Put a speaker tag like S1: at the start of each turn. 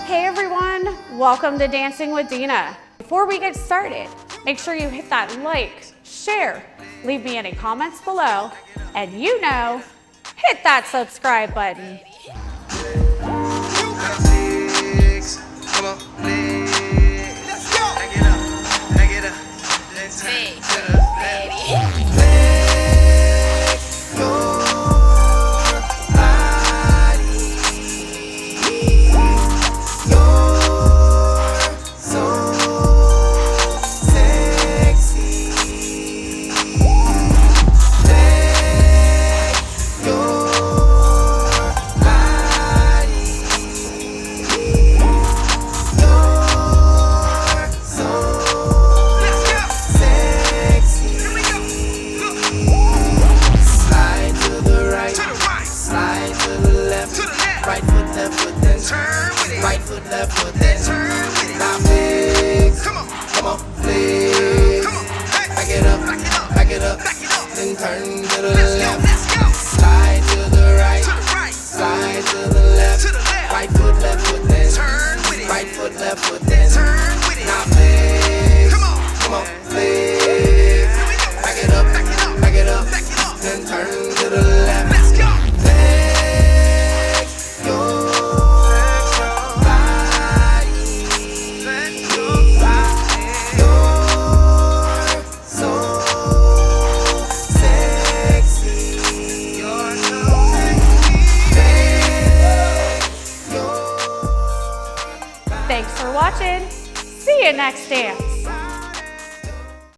S1: Hey everyone, welcome to Dancing with Dina. Before we get started, make sure you hit that like, share, leave me any comments below, and hit that subscribe button.
S2: Right foot, left foot, then turn with it. Right foot, left foot, then turn with it. Now flex. Come on, flex. Back it up, then turn to the left. Slide to the right, slide to the left. Right foot, left foot, then turn with it. Right foot, left foot, then turn with it. Now flex. Come on, flex. Back it up, then turn to the left. Let's go.
S1: Thanks for watching. See you next dance.